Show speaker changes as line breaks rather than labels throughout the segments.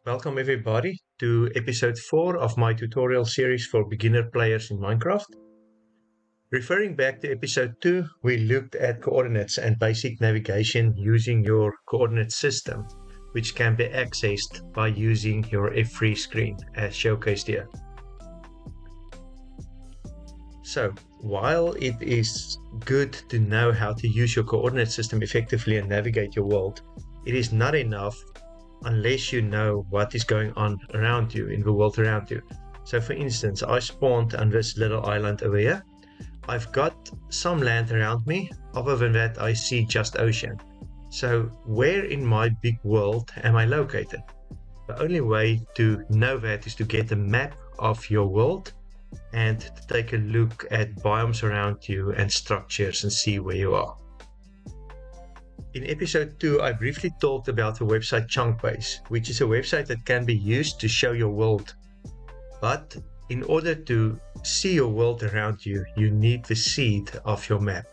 Welcome everybody to episode 4 of my tutorial series for beginner players in Minecraft. Referring back to episode 2, we looked at coordinates and basic navigation using your coordinate system, which can be accessed by using your F3 screen as showcased here. So, while it is good to know how to use your coordinate system effectively and navigate your world, it is not enough unless you know what is going on around you, in the world around you. So for instance, I spawned on this little island over here. I've got some land around me. Other than that, I see just ocean. So where in my big world am I located? The only way to know that is to get a map of your world and to take a look at biomes around you and structures and see where you are. In episode 2, I briefly talked about the website Chunkbase, which is a website that can be used to show your world. But in order to see your world around you, you need the seed of your map.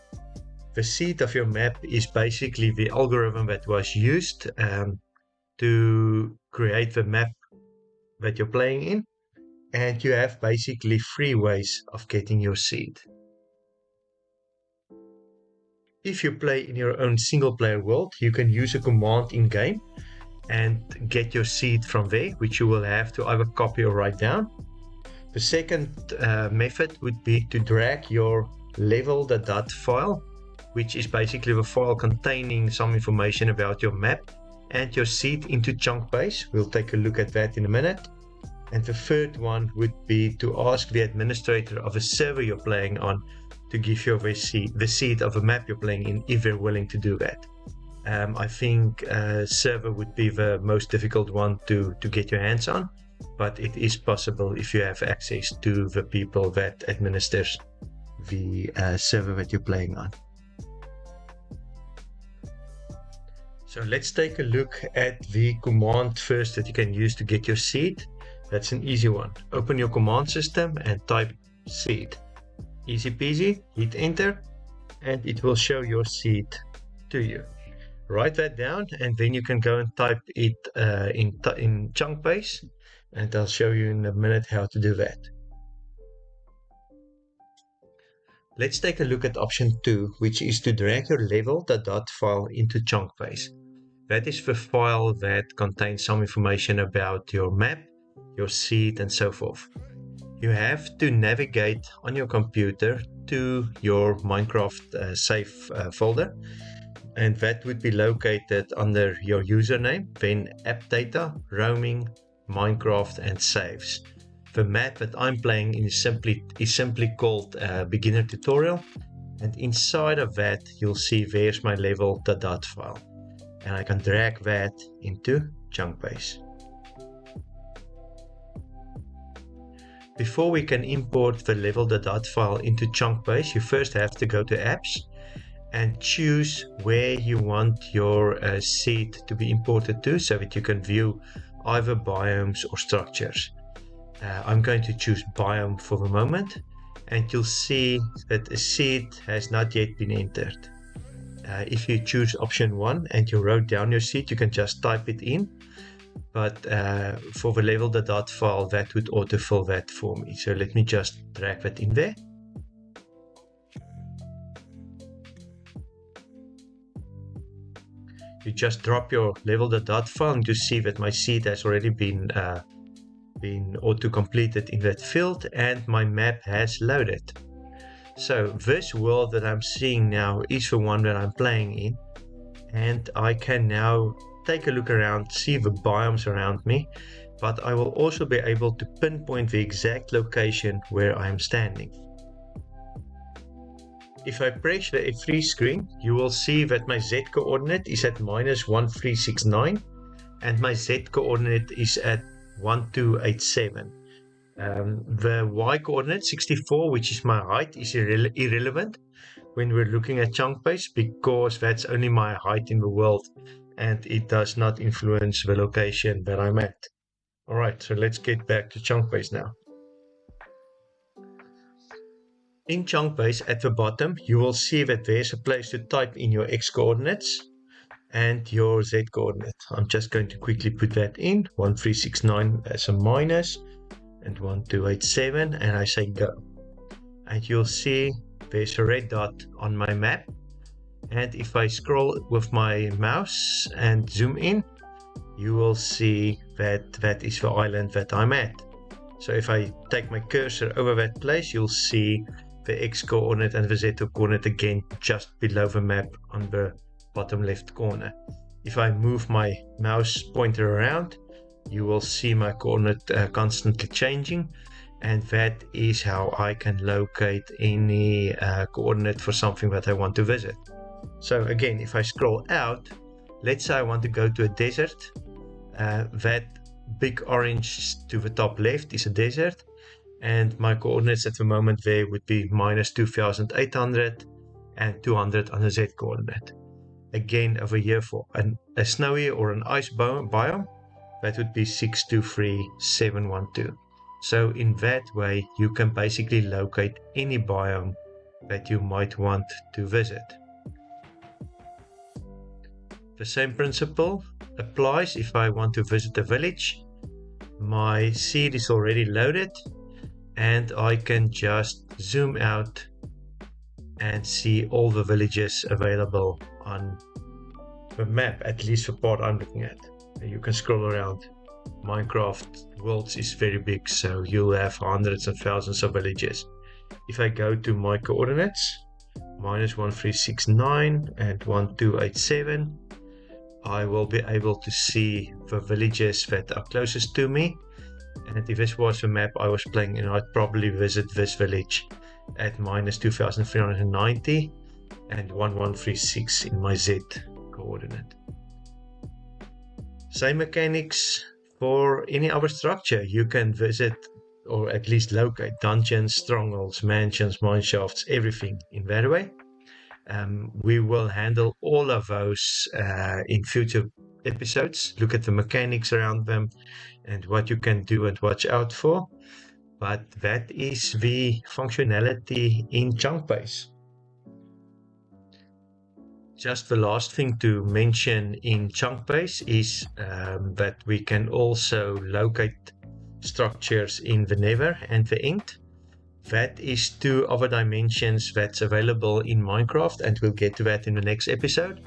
The seed of your map is basically the algorithm that was used to create the map that you're playing in. And you have basically 3 ways of getting your seed. If you play in your own single player world, you can use a command in game and get your seed from there, which you will have to either copy or write down. The second method would be to drag your level.dat file, which is basically the file containing some information about your map and your seed into Chunkbase. We'll take a look at that in a minute. And the third one would be to ask the administrator of a server you're playing on to give you the seed of a map you're playing in, if they're willing to do that. I think server would be the most difficult one to get your hands on, but it is possible if you have access to the people that administers the server that you're playing on. So let's take a look at the command first that you can use to get your seed. That's an easy one. Open your command system and type seed. Easy peasy, hit enter, and it will show your seed to you. Write that down, and then you can go and type it in Chunkbase, and I'll show you in a minute how to do that. Let's take a look at option 2, which is to drag your level.dat file into Chunkbase. That is the file that contains some information about your map, your seed, and so forth. You have to navigate on your computer to your Minecraft save folder, and that would be located under your username, then app data, roaming, Minecraft, and saves. The map that I'm playing in is simply called beginner tutorial, and inside of that you'll see there's my level.dat file, and I can drag that into Chunkbase. Before we can import the level.dat file into Chunkbase, you first have to go to apps and choose where you want your seed to be imported to, so that you can view either biomes or structures. I'm going to choose biome for the moment, and you'll see that a seed has not yet been entered. If you choose option 1 and you wrote down your seed, you can just type it in. But for the level.dat file, that would autofill that for me. So let me just drag that in there. You just drop your level.dat file and you see that my seed has already been auto-completed in that field, and my map has loaded. So this world that I'm seeing now is the one that I'm playing in, and I can now take a look around, see the biomes around me, but I will also be able to pinpoint the exact location where I am standing. If I press the F3 screen, you will see that my Z coordinate is at -1369 and my Z coordinate is at 1287. The Y coordinate 64, which is my height, is irrelevant when we're looking at Chunkbase, because that's only my height in the world and it does not influence the location that I'm at. Alright, so let's get back to Chunkbase now. In Chunkbase at the bottom, you will see that there's a place to type in your X coordinates. and your Z coordinate. I'm just going to quickly put that in, 1369 as a minus and 1287, and I say go. And you'll see there's a red dot on my map. And if I scroll with my mouse and zoom in, you will see that that is the island that I'm at. So if I take my cursor over that place, you'll see the X coordinate and the Z coordinate again just below the map on the bottom left corner. If I move my mouse pointer around, you will see my coordinate constantly changing, and that is how I can locate any coordinate for something that I want to visit. So again, if I scroll out, let's say I want to go to a desert. That big orange to the top left is a desert, and my coordinates at the moment there would be minus 2800 and 200 on the Z coordinate. Again, over here for a snowy or an ice biome, that would be 623712. So in that way, you can basically locate any biome that you might want to visit. The same principle applies if I want to visit a village. My seed is already loaded, and I can just zoom out and see all the villages available on the map, at least the part I'm looking at. You can scroll around. Minecraft worlds is very big, so you'll have hundreds and thousands of villages. If I go to my coordinates, minus 1369 and 1287, I will be able to see the villages that are closest to me. And if this was a map I was playing in, I'd probably visit this village at minus 2390 and 1136 in my Z coordinate. Same mechanics for any other structure. You can visit or at least locate dungeons, strongholds, mansions, mineshafts, everything in that way. We will handle all of those in future episodes, look at the mechanics around them and what you can do and watch out for. But that is the functionality in Chunkbase. Just the last thing to mention in Chunkbase is that we can also locate structures in the Nether and the End. That is two other dimensions that's available in Minecraft, and we'll get to that in the next episode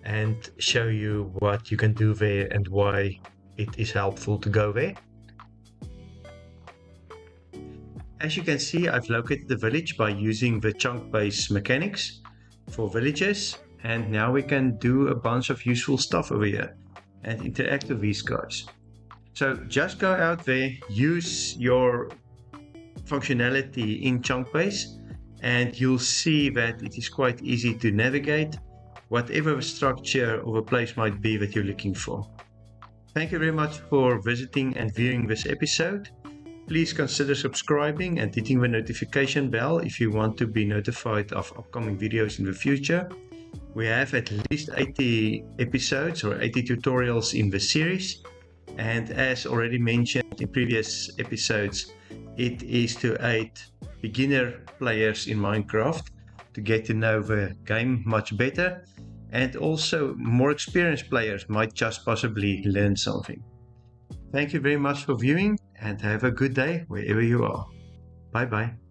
and show you what you can do there and why it is helpful to go there. As you can see, I've located the village by using the Chunkbase mechanics for villages, and now we can do a bunch of useful stuff over here and interact with these guys. So just go out there, use your functionality in Chunkbase, and you'll see that it is quite easy to navigate whatever the structure of a place might be that you're looking for. Thank you very much for visiting and viewing this episode. Please consider subscribing and hitting the notification bell if you want to be notified of upcoming videos in the future. We have at least 80 episodes or 80 tutorials in the series, and as already mentioned in previous episodes, it is to aid beginner players in Minecraft to get to know the game much better, and also more experienced players might just possibly learn something. Thank you very much for viewing, and have a good day wherever you are. Bye bye.